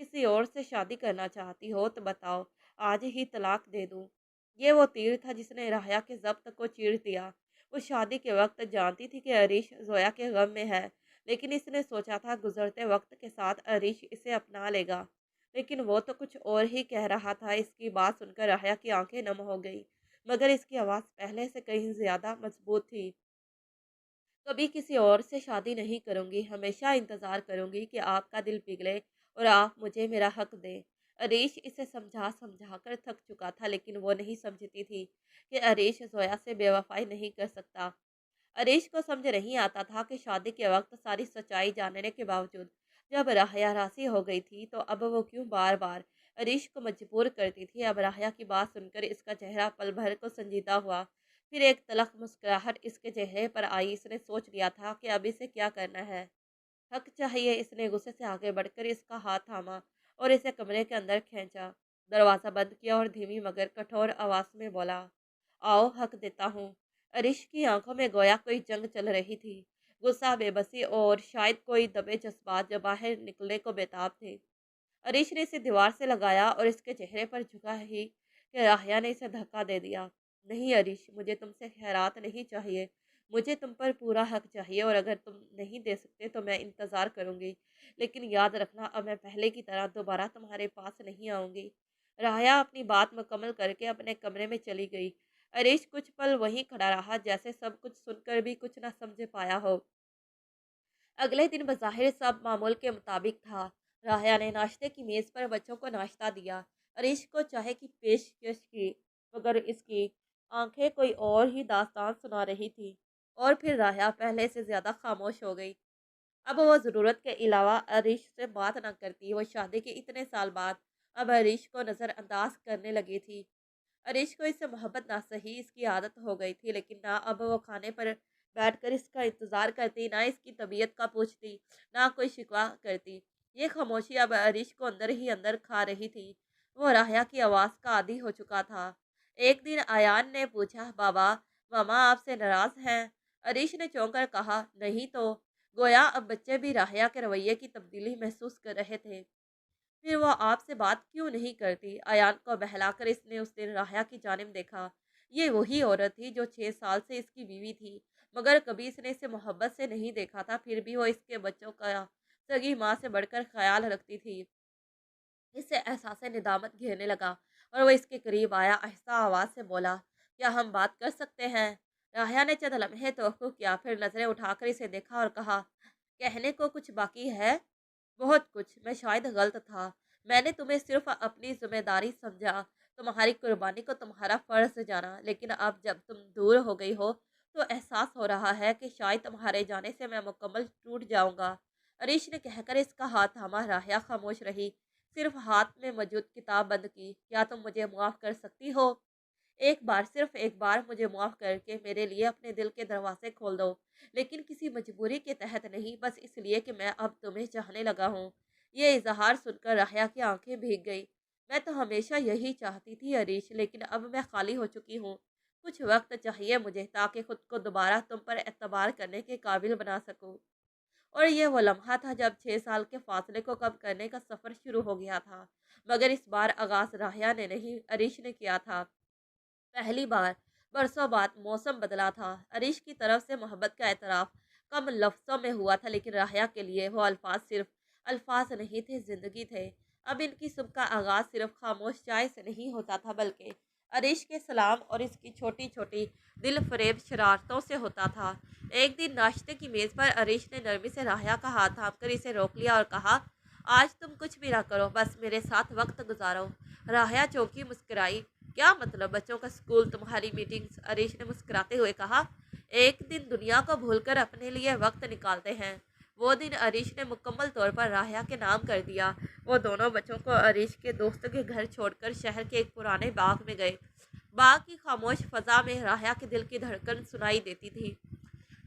किसी और से शादी करना चाहती हो तो बताओ, आज ही तलाक दे दूँ। ये वो तीर था जिसने राहया के ज़ब्त को चीर दिया। वो शादी के वक्त जानती थी कि अरीश ज़ोया के गम में है, लेकिन इसने सोचा था गुजरते वक्त के साथ अरीश इसे अपना लेगा। लेकिन वो तो कुछ और ही कह रहा था। इसकी बात सुनकर राहया की आंखें नम हो गई, मगर इसकी आवाज़ पहले से कहीं ज़्यादा मजबूत थी। कभी किसी और से शादी नहीं करूँगी, हमेशा इंतज़ार करूँगी कि आपका दिल पिघले और आप मुझे मेरा हक दें। अरीश इसे समझा समझा कर थक चुका था, लेकिन वो नहीं समझती थी कि अरीश ज़ोया से बेवफाई नहीं कर सकता। अरीश को समझ नहीं आता था कि शादी के वक्त सारी सच्चाई जानने के बावजूद जब राहया राजी हो गई थी, तो अब वो क्यों बार बार अरीश को मजबूर करती थी। अब राहया की बात सुनकर इसका चेहरा पल भर को संजीदा हुआ। फिर एक तलख मुस्कुराहट इसके चेहरे पर आई। इसने सोच लिया था कि अब इसे क्या करना है। हक चाहिए। इसने गुस्से से आगे बढ़कर इसका हाथ थामा और इसे कमरे के अंदर खींचा। दरवाज़ा बंद किया और धीमी मगर कठोर आवाज़ में बोला, आओ, हक देता हूँ। अरिश की आंखों में गोया कोई जंग चल रही थी। गुस्सा, बेबसी और शायद कोई दबे जज्बात जो बाहर निकलने को बेताब थे। अरीश ने इसे दीवार से लगाया और इसके चेहरे पर झुका ही कि राहिया ने इसे धक्का दे दिया। नहीं अरीश, मुझे तुमसे खैरात नहीं चाहिए। मुझे तुम पर पूरा हक चाहिए, और अगर तुम नहीं दे सकते तो मैं इंतज़ार करूंगी। लेकिन याद रखना, अब मैं पहले की तरह दोबारा तुम्हारे पास नहीं आऊंगी। राहिया अपनी बात मुकम्मल करके अपने कमरे में चली गई। अरीश कुछ पल वहीं खड़ा रहा, जैसे सब कुछ सुनकर भी कुछ न समझ पाया हो। अगले दिन बज़ाहिर सब मामूल के मुताबिक था। राहया ने नाश्ते की मेज़ पर बच्चों को नाश्ता दिया। अरीश को चाय की पेशकश की, मगर इसकी आंखें कोई और ही दास्तान सुना रही थी। और फिर राहया पहले से ज़्यादा खामोश हो गई। अब वो ज़रूरत के अलावा अरीश से बात ना करती। वो शादी के इतने साल बाद अब अरीश को नज़रअंदाज करने लगी थी। अरीश को इससे मोहब्बत ना सही, इसकी आदत हो गई थी, लेकिन ना अब वो खाने पर बैठकर इसका इंतज़ार करती, ना इसकी तबीयत का पूछती, ना कोई शिकवा करती। ये खामोशी अब अरीश को अंदर ही अंदर खा रही थी। वो राहया की आवाज़ का आदी हो चुका था। एक दिन आयान ने पूछा, बाबा, मामा आपसे नाराज़ हैं? अरीश ने चौंक कर कहा, नहीं तो। गोया अब बच्चे भी राहया के रवैये की तब्दीली महसूस कर रहे थे। फिर वो आपसे बात क्यों नहीं करती? अयान को बहलाकर इसने उस दिन राहया की जानिब देखा। ये वही औरत थी जो 6 साल से इसकी बीवी थी, मगर कभी इसने इसे मोहब्बत से नहीं देखा था। फिर भी वो इसके बच्चों का सगी माँ से बढ़कर ख्याल रखती थी। इससे एहसास निदामत घेरने लगा और वो इसके करीब आया। आहिस्ता आवाज़ से बोला, क्या हम बात कर सकते हैं? राहया ने चंद लम्हे तवक्कुफ किया, फिर नज़रें उठाकर इसे देखा और कहा, कहने को कुछ बाकी है? बहुत कुछ। मैं शायद गलत था। मैंने तुम्हें सिर्फ अपनी जिम्मेदारी समझा, तुम्हारी कुर्बानी को तुम्हारा फ़र्ज जाना। लेकिन अब जब तुम दूर हो गई हो तो एहसास हो रहा है कि शायद तुम्हारे जाने से मैं मुकम्मल टूट जाऊंगा। अरीश ने कहकर इसका हाथ थामा। राहिया खामोश रही, सिर्फ हाथ में मौजूद किताब बंद की। क्या तुम मुझे माफ़ कर सकती हो? एक बार, सिर्फ एक बार मुझे माफ़ करके मेरे लिए अपने दिल के दरवाजे खोल दो, लेकिन किसी मजबूरी के तहत नहीं, बस इसलिए कि मैं अब तुम्हें चाहने लगा हूँ। ये इजहार सुनकर राहिया की आंखें भीग गई। मैं तो हमेशा यही चाहती थी अरीश, लेकिन अब मैं खाली हो चुकी हूँ। कुछ वक्त चाहिए मुझे ताकि खुद को दोबारा तुम पर एतबार करने के काबिल बना सकूँ। और ये वो लम्हा था जब 6 साल के फासले को कम करने का सफ़र शुरू हो गया था। मगर इस बार आगाज़ राहिया ने नहीं, अरीश ने किया था। पहली बार बरसों बाद मौसम बदला था। अरीश की तरफ से मोहब्बत का एतराफ़ कम लफ्ज़ों में हुआ था, लेकिन राहिया के लिए वो अल्फाज सिर्फ अल्फाज नहीं थे, ज़िंदगी थे। अब इनकी सुबह का आगाज़ सिर्फ खामोश चाय से नहीं होता था, बल्कि अरीश के सलाम और इसकी छोटी छोटी दिल फरेब शरारतों से होता था। एक दिन नाश्ते की मेज़ पर अरीश ने नरमी से राहिया का हाथ थामकर इसे रोक लिया और कहा, आज तुम कुछ भी ना करो, बस मेरे साथ वक्त गुजारो। राहिया चौंकी, मुस्कुराई। क्या मतलब, बच्चों का स्कूल, तुम्हारी मीटिंग्स? अरीश ने मुस्कुराते हुए कहा। एक दिन दुनिया को भूलकर अपने लिए वक्त निकालते हैं। वो दिन अरीश ने मुकम्मल तौर पर राहिया के नाम कर दिया। वो दोनों बच्चों को अरीश के दोस्त के घर छोड़कर शहर के एक पुराने बाग में गए। बाग की खामोश फजा में राहिया के दिल की धड़कन सुनाई देती थी।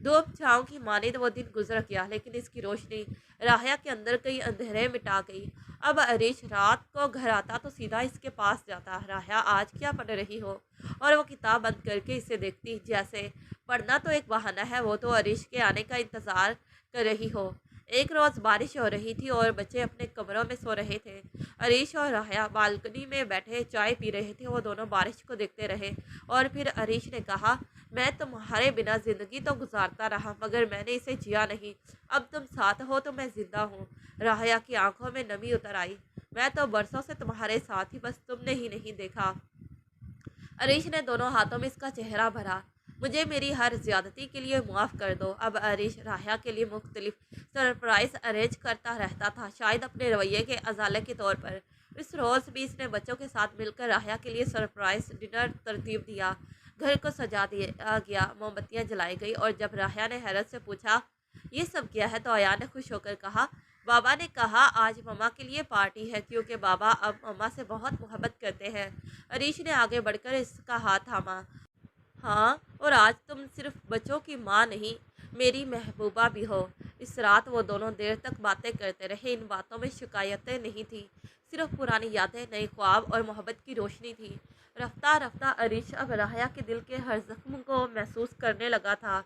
धूप छाँव की मानिंद वो दिन गुजर गया, लेकिन इसकी रोशनी राहिया के अंदर कई अंधेरे मिटा गई। अब अरीश रात को घर आता तो सीधा इसके पास जाता। राहिया, आज क्या पढ़ रही हो? और वो किताब बंद करके इसे देखती, जैसे पढ़ना तो एक बहाना है, वो तो अरीश के आने का इंतज़ार कर रही हो। एक रोज़ बारिश हो रही थी और बच्चे अपने कमरों में सो रहे थे। अरीश और राहिया बालकनी में बैठे चाय पी रहे थे। वो दोनों बारिश को देखते रहे और फिर अरीश ने कहा, मैं तुम्हारे बिना ज़िंदगी तो गुजारता रहा, मगर मैंने इसे जिया नहीं। अब तुम साथ हो तो मैं ज़िंदा हूँ। राहिया की आंखों में नमी उतर आई। मैं तो बरसों से तुम्हारे साथ ही, बस तुमने ही नहीं देखा। अरीश ने दोनों हाथों में इसका चेहरा भरा। मुझे मेरी हर ज्यादती के लिए माफ़ कर दो। अब अरीश राहिया के लिए मुख्तलिफ सरप्राइज़ अरेंज करता रहता था, शायद अपने रवैये के अजाले के तौर पर। इस रोज़ भी इसने बच्चों के साथ मिलकर राहिया के लिए सरप्राइज़ डिनर तरतीब दिया। घर को सजा दिया गया, मोमबत्तियाँ जलाई गई और जब राहिया ने हैरत से पूछा, ये सब क्या है, तो आया ने खुश होकर कहा, बाबा ने कहा आज मम्मा के लिए पार्टी है, क्योंकि बाबा अब मम्मा से बहुत मोहब्बत करते हैं। अरीश ने आगे बढ़कर इसका हाथ थामा। हाँ, और आज तुम सिर्फ बच्चों की माँ नहीं, मेरी महबूबा भी हो। इस रात वो दोनों देर तक बातें करते रहे। इन बातों में शिकायतें नहीं थी, सिर्फ पुरानी यादें, नए ख्वाब और मोहब्बत की रोशनी थी। रफ्ता रफ्ता अरीश अब राहिया के दिल के हर जख्म को महसूस करने लगा था।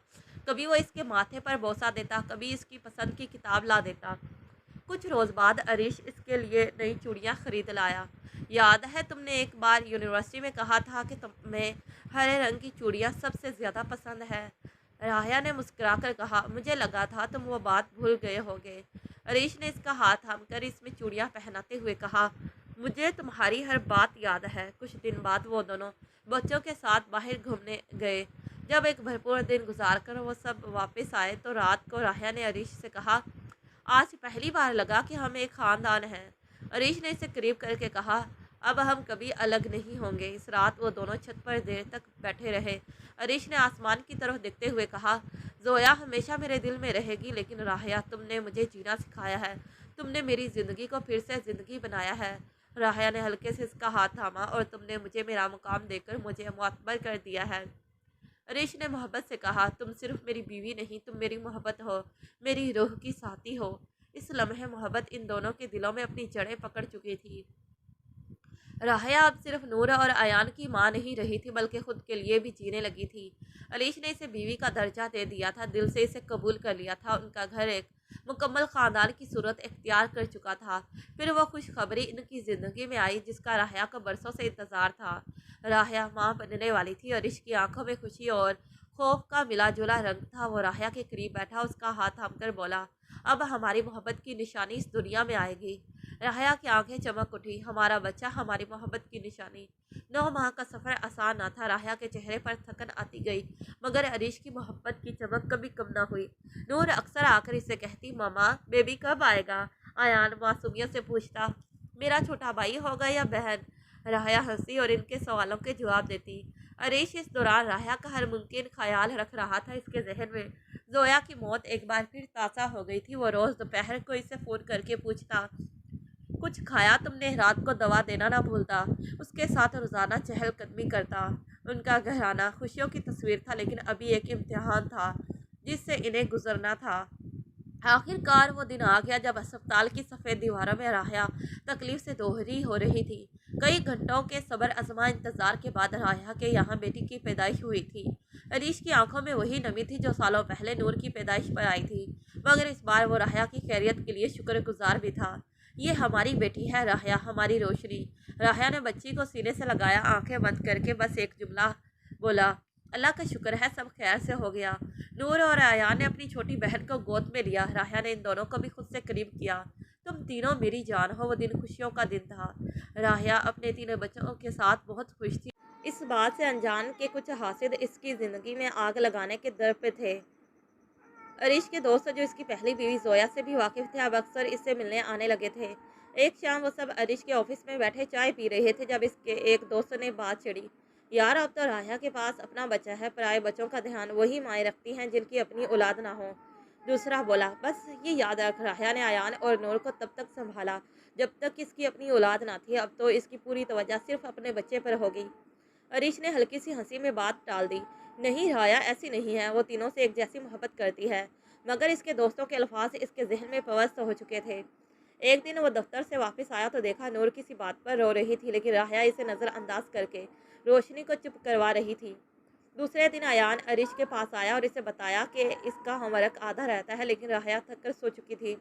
कभी वो इसके माथे पर बोसा देता, कभी इसकी पसंद की किताब ला देता। कुछ रोज़ बाद अरीश इसके लिए नई चूड़ियाँ खरीद लाया। याद है तुमने एक बार यूनिवर्सिटी में कहा था कि तुम्हें हरे रंग की चूड़ियाँ सबसे ज़्यादा पसंद है? राहिया ने मुस्कुराकर कहा, मुझे लगा था तुम वो बात भूल गए होगे। अरीश ने इसका हाथ थामकर इसमें चूड़ियाँ पहनाते हुए कहा, मुझे तुम्हारी हर बात याद है। कुछ दिन बाद वो दोनों बच्चों के साथ बाहर घूमने गए। जब एक भरपूर दिन गुजार कर वो सब वापस आए तो रात को राहिया ने अरीश से कहा, आज पहली बार लगा कि हम एक ख़ानदान हैं। अरीश ने इसे करीब करके कहा, अब हम कभी अलग नहीं होंगे। इस रात वो दोनों छत पर देर तक बैठे रहे। अरीश ने आसमान की तरफ देखते हुए कहा, जोया हमेशा मेरे दिल में रहेगी, लेकिन राहिया तुमने मुझे जीना सिखाया है। तुमने मेरी ज़िंदगी को फिर से ज़िंदगी बनाया है। राहिया ने हल्के से इसका हाथ थामा, और तुमने मुझे मेरा मुकाम देकर मुझे मुअत्तर कर दिया है। अरीश ने मोहब्बत से कहा, तुम सिर्फ मेरी बीवी नहीं, तुम मेरी मोहब्बत हो, मेरी रूह की साथी हो। इस लम्हे मोहब्बत इन दोनों के दिलों में अपनी जड़ें पकड़ चुकी थी। राहिया अब सिर्फ नूर और अयान की माँ नहीं रही थी, बल्कि खुद के लिए भी जीने लगी थी। अलीश ने इसे बीवी का दर्जा दे दिया था, दिल से इसे कबूल कर लिया था। उनका घर एक मुकम्मल ख़ानदान की सूरत इख्तियार कर चुका था। फिर वह खुशखबरी इनकी ज़िंदगी में आई जिसका राहिया को बरसों से इंतज़ार था। राहिया माँ बनने वाली थी। अरीश की आंखों में खुशी और खौफ का मिला जुला रंग था। वो राहिया के करीब बैठा, उसका हाथ थामकर बोला, अब हमारी मोहब्बत की निशानी इस दुनिया में आएगी। राहिया की आंखें चमक उठी। हमारा बच्चा, हमारी मोहब्बत की निशानी। 9 माह का सफ़र आसान न था। राहिया के चेहरे पर थकन आती गई, मगर अरीश की मोहब्बत की चमक कभी कम न हुई। नूर अक्सर आकर इसे कहती, मामा बेबी कब आएगा? आयान मासूमियत से पूछता, मेरा छोटा भाई होगा या बहन? राहया हंसी और इनके सवालों के जवाब देती। अरीश इस दौरान राहया का हर मुमकिन ख्याल रख रहा था। इसके जहन में जोया की मौत एक बार फिर ताज़ा हो गई थी। वो रोज़ दोपहर को इसे फ़ोन करके पूछता, कुछ खाया तुमने, रात को दवा देना ना भूलता। उसके साथ रोज़ाना चहलकदमी करता। उनका घराना खुशियों की तस्वीर था, लेकिन अभी एक इम्तिहान था जिससे इन्हें गुजरना था। आखिरकार वो दिन आ गया जब अस्पताल की सफ़ेद दीवारों में राहया तकलीफ से दोहरी हो रही थी। कई घंटों के सब्र आजमा इंतजार के बाद राहया के यहाँ बेटी की पैदाइश हुई थी। अरीश की आंखों में वही नमी थी जो सालों पहले नूर की पैदाइश पर आई थी, मगर इस बार वो राहया की खैरियत के लिए शुक्रगुजार भी था। ये हमारी बेटी है राहया, हमारी रोशनी। राहया ने बच्ची को सीने से लगाया, आंखें बंद करके बस एक जुमला बोला, अल्लाह का शुक्र है सब खैर से हो गया। नूर और आयान ने अपनी छोटी बहन को गोद में लिया। राहया ने इन दोनों को भी खुद से करीब किया। तुम तीनों मेरी जान हो। वो दिन खुशियों का दिन था। राहया अपने तीनों बच्चों के साथ बहुत खुश थी। इस बात से अनजान के कुछ हासिद इसकी ज़िंदगी में आग लगाने के दर पे थे। अरीश के दोस्त जो इसकी पहली बीवी जोया से भी वाकिफ थे, अब अक्सर इससे मिलने आने लगे थे। एक शाम वो सब अरीश के ऑफिस में बैठे चाय पी रहे थे जब इसके एक दोस्त ने बात छेड़ी, यार अब तो राहया के पास अपना बच्चा है, पराए बच्चों का ध्यान वही माएँ रखती हैं जिनकी अपनी औलाद ना हो। दूसरा बोला, बस ये याद रख, राहया ने आयान और नूर को तब तक संभाला जब तक इसकी अपनी औलाद ना थी, अब तो इसकी पूरी तवज्जो सिर्फ अपने बच्चे पर होगी। अरीश ने हल्की सी हंसी में बात टाल दी, नहीं राया ऐसी नहीं है, वो तीनों से एक जैसी मोहब्बत करती है। मगर इसके दोस्तों के अल्फाज इसके जहन में पवस्त हो चुके थे। एक दिन वो दफ्तर से वापस आया तो देखा नूर किसी बात पर रो रही थी, लेकिन राहया इसे नज़रअंदाज करके रोशनी को चुप करवा रही थी। दूसरे दिन अयान अरीश के पास आया और इसे बताया कि इसका होमवर्क आधा रहता है, लेकिन राहया थक कर सो चुकी थी।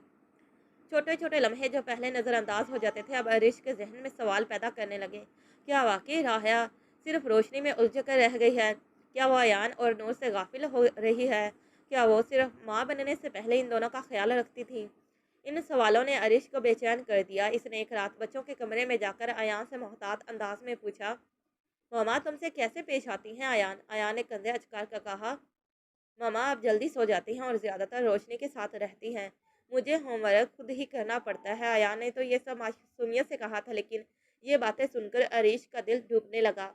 छोटे छोटे लम्हे जो पहले नज़रअंदाज हो जाते थे अब अरीश के जहन में सवाल पैदा करने लगे। क्या वाकई राहया सिर्फ रोशनी में उलझ कर रह गई है? क्या वो अयान और नूर से गाफिल हो रही है? क्या वो सिर्फ माँ बनने से पहले इन दोनों का ख्याल रखती थी? इन सवालों ने अरीश को बेचैन कर दिया। इसने एक रात बच्चों के कमरे में जाकर अयान से मोहतात अंदाज में पूछा, मामा तुमसे कैसे पेश आती हैं अयान? अयान ने कंधे अचकार कर कहा, मामा आप जल्दी सो जाती हैं और ज़्यादातर रोशनी के साथ रहती हैं। मुझे होमवर्क खुद ही करना पड़ता है। अयान ने तो ये सब मासूमियत से कहा था, लेकिन ये बातें सुनकर अरीश का दिल डूबने लगा।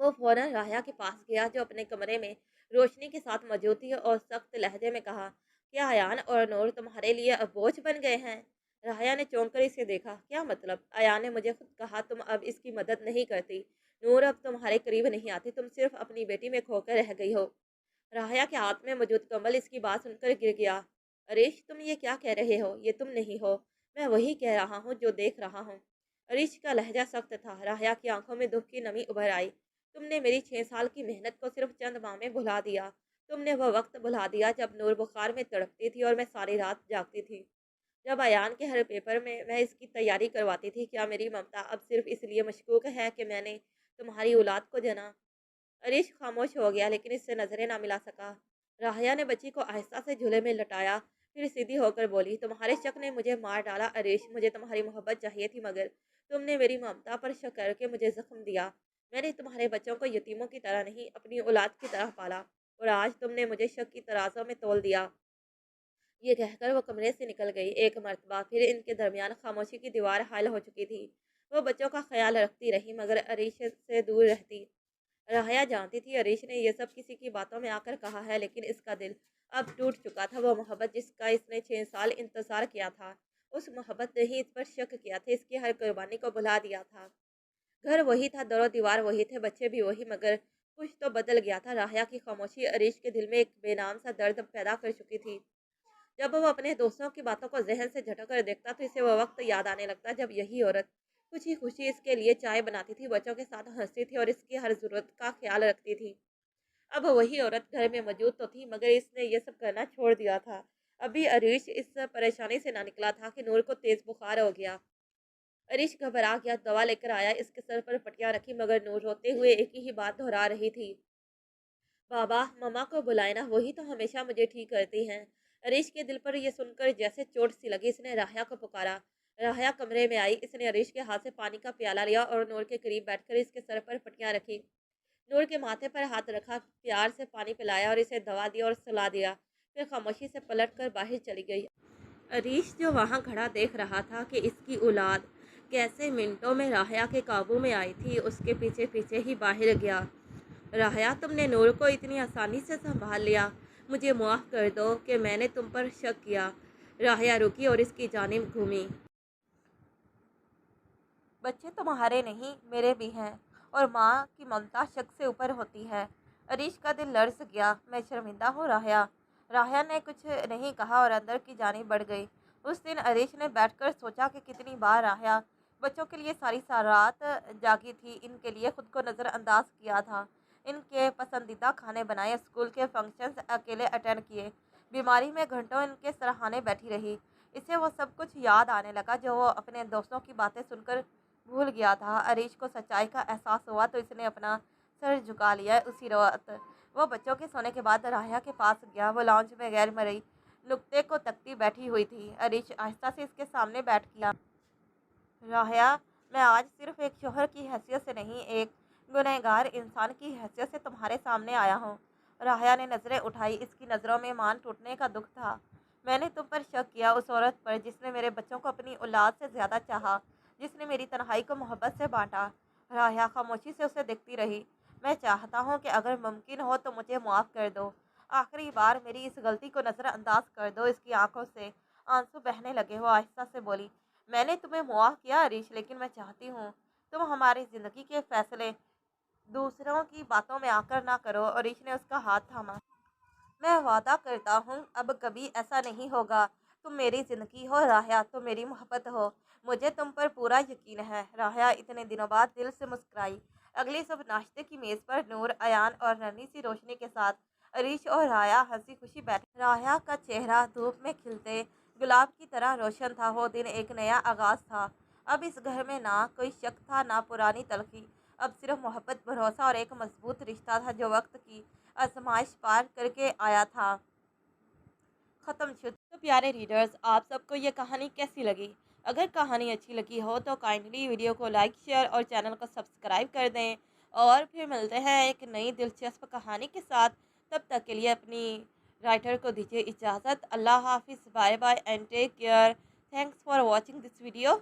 वो फौरन राहया के पास गया जो अपने कमरे में रोशनी के साथ मौजूद थी और सख्त लहजे में कहा, क्या अयान और नूर तुम्हारे लिए अब बोझ बन गए हैं? राहया ने चौंक कर इसे देखा, क्या मतलब? अयान ने मुझे खुद कहा तुम अब इसकी मदद नहीं करती। नूर अब तुम्हारे करीब नहीं आती, तुम सिर्फ अपनी बेटी में खोकर रह गई हो। राहया के हाथ में मौजूद कमल इसकी बात सुनकर गिर गया। अरीश तुम ये क्या कह रहे हो? ये तुम नहीं हो, मैं वही कह रहा हूँ जो देख रहा हूँ। अरीश का लहजा सख्त था। राहया की आंखों में दुख की नमी उभर आई। तुमने मेरी 6 साल की मेहनत को सिर्फ चंद माह में भुला दिया। तुमने वह वक्त भुला दिया जब नूर बुखार में तड़पती थी और मैं सारी रात जागती थी, जब अयान के हर पेपर में मैं इसकी तैयारी करवाती थी। क्या मेरी ममता अब सिर्फ इसलिए मशकूक है कि मैंने तुम्हारी औलाद को जना? अरीश खामोश हो गया, लेकिन इससे नजरें ना मिला सका। राहया ने बच्ची को आहिस्ता से झूले में लटाया, फिर सीधी होकर बोली, तुम्हारे शक ने मुझे मार डाला अरीश। मुझे तुम्हारी मोहब्बत चाहिए थी, मगर तुमने मेरी ममता पर शक करके मुझे जख्म दिया। मैंने तुम्हारे बच्चों को यतीमों की तरह नहीं, अपनी औलाद की तरह पाला, और आज तुमने मुझे शक की तराजों में तोल दिया। ये कहकर वो कमरे से निकल गई। एक मरतबा फिर इनके दरमियान खामोशी की दीवार हायल हो चुकी थी। वो बच्चों का ख्याल रखती रही, मगर अरीश से दूर रहती। राहया जानती थी अरीश ने ये सब किसी की बातों में आकर कहा है, लेकिन इसका दिल अब टूट चुका था। वो मोहब्बत जिसका इसने 6 साल इंतजार किया था, उस मोहब्बत ने ही इस पर शक किया था, इसकी हर कुर्बानी को भुला दिया था। घर वही था, दरो दीवार वही थे, बच्चे भी वही, मगर कुछ तो बदल गया था। राहया की खामोशी अरीश के दिल में एक बेनाम सा दर्द पैदा कर चुकी थी। जब वो अपने दोस्तों की बातों को जहन से झटक कर देखता तो इसे वो वक्त याद आने लगता जब यही औरत खुशी खुशी इसके लिए चाय बनाती थी, बच्चों के साथ हंसती थी और इसकी हर जरूरत का ख्याल रखती थी। अब वही औरत घर में मौजूद तो थी, मगर इसने ये सब करना छोड़ दिया था। अभी अरीश इस परेशानी से ना निकला था कि नूर को तेज बुखार हो गया। अरीश घबरा गया, दवा लेकर आया, इसके सर पर पट्टियां रखी, मगर नूर रोते हुए एक ही बात दोहरा रही थी, बाबा मम्मा को बुलाए ना, वही तो हमेशा मुझे ठीक करती हैं। अरीश के दिल पर यह सुनकर जैसे चोट सी लगी। इसने राहया को पुकारा। राहया कमरे में आई। इसने अरीश के हाथ से पानी का प्याला लिया और नूर के करीब बैठकर इसके सर पर पट्टियां रखी। नूर के माथे पर हाथ रखा, प्यार से पानी पिलाया और इसे दवा दी और सुला दिया। फिर खामोशी से पलट कर बाहर चली गई। अरीश जो वहाँ खड़ा देख रहा था कि इसकी औलाद कैसे मिनटों में राहया के काबू में आई थी, उसके पीछे पीछे ही बाहर गया। राहया, तुमने नूर को इतनी आसानी से संभाल लिया। मुझे माफ़ कर दो कि मैंने तुम पर शक किया। राहया रुकी और इसकी जानिब घूमी। बच्चे तुम्हारे नहीं, मेरे भी हैं, और माँ की ममता शक से ऊपर होती है। अरीश का दिल लर्ज़ गया। मैं शर्मिंदा हूँ राहया। राहया ने कुछ नहीं कहा और अंदर की जानिब बढ़ गई। उस दिन अरीश ने बैठकर सोचा कि कितनी बार राहया बच्चों के लिए सारी रात जागी थी, इनके लिए खुद को नज़रअंदाज किया था, इनके पसंदीदा खाने बनाए, स्कूल के फंक्शंस अकेले अटेंड किए, बीमारी में घंटों इनके सराहाने बैठी रही। इसे वो सब कुछ याद आने लगा जो वो अपने दोस्तों की बातें सुनकर भूल गया था। अरीश को सच्चाई का एहसास हुआ तो इसने अपना सर झुका लिया। उसी रात वो बच्चों के सोने के बाद राहया के पास गया। वो लॉन्च में गैर मरई नुक्ते को तकती बैठी हुई थी। अरीश आहिस्ता से इसके सामने बैठ गया। राहया, मैं आज सिर्फ एक शोहर की हैसियत से नहीं, एक गुनहगार इंसान की हैसियत से तुम्हारे सामने आया हूँ। राहया ने नज़रें उठाई। इसकी नज़रों में मान टूटने का दुख था। मैंने तुम पर शक किया, उस औरत पर जिसने मेरे बच्चों को अपनी औलाद से ज़्यादा चाहा, जिसने मेरी तन्हाई को मोहब्बत से बांटा। राहया खामोशी से उसे देखती रही। मैं चाहता हूँ कि अगर मुमकिन हो तो मुझे माफ़ कर दो। आखिरी बार मेरी इस गलती को नज़रअंदाज कर दो। इसकी आंखों से आंसू बहने लगे। वो आहिस्ता से बोली, मैंने तुम्हें मुआफ़ किया अरीश, लेकिन मैं चाहती हूँ तुम हमारी ज़िंदगी के फैसले दूसरों की बातों में आकर ना करो। अरीश ने उसका हाथ थामा। मैं वादा करता हूँ अब कभी ऐसा नहीं होगा। तुम मेरी ज़िंदगी हो राहया, तुम मेरी मोहब्बत हो। मुझे तुम पर पूरा यकीन है। राहया इतने दिनों बाद दिल से मुस्कुराई। अगली सुबह नाश्ते की मेज़ पर नूर, अयान और नन्ही सी रोशनी के साथ अरीश और राहया हंसी खुशी बैठे। राहया का चेहरा धूप में खिलते गुलाब की तरह रोशन था। वो दिन एक नया आगाज़ था। अब इस घर में ना कोई शक था, ना पुरानी तलखी। अब सिर्फ मोहब्बत, भरोसा और एक मजबूत रिश्ता था जो वक्त की आजमाइश पार करके आया था। ख़त्म शुद्ध। तो प्यारे रीडर्स, आप सबको ये कहानी कैसी लगी? अगर कहानी अच्छी लगी हो तो काइंडली वीडियो को लाइक, शेयर और चैनल को सब्सक्राइब कर दें। और फिर मिलते हैं एक नई दिलचस्प कहानी के साथ। तब तक के लिए अपनी राइटर को दीजिए इजाज़त। अल्लाह हाफिज़, bye bye and take care. Thanks for watching this video.